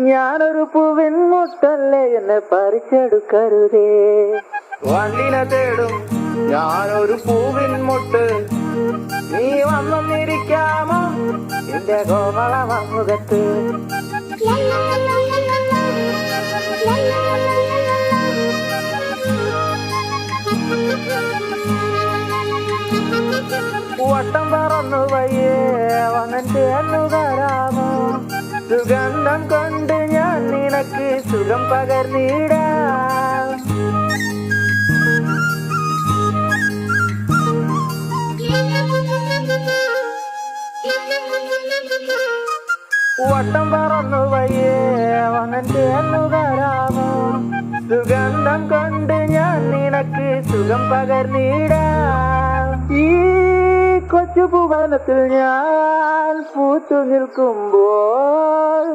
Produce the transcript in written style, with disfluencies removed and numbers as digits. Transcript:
ഞാനൊരു പൂവിൻ മുട്ടല്ലേ എന്നെ പറിച്ചെടുക്കരുതേ. വണ്ടിനെ തേടും ഞാനൊരു പൂവിൻ മുട്ട്, നീ വന്നിരിക്കാമോ എന്റെ കോമള മുഖത്ത്. വട്ടം പറന്നു വയ്യേ വന്നിട്ട് എന്നു തരാമോ, സുഗന്ധം കൊണ്ട് ഞാൻ നിനക്ക് സുഖം പകർന്നിടാം. വട്ടം പറന്നു വയ്യേ വന്നിട്ട് എന്നു തരാമോ, സുഗന്ധം കൊണ്ട് ഞാൻ നിനക്ക് സുഖം പകർന്നിടാം. ഈ കൊച്ചു ഭുവനത്തിൽ ഞാൻ പൂത്തു നിൽക്കുമ്പോൾ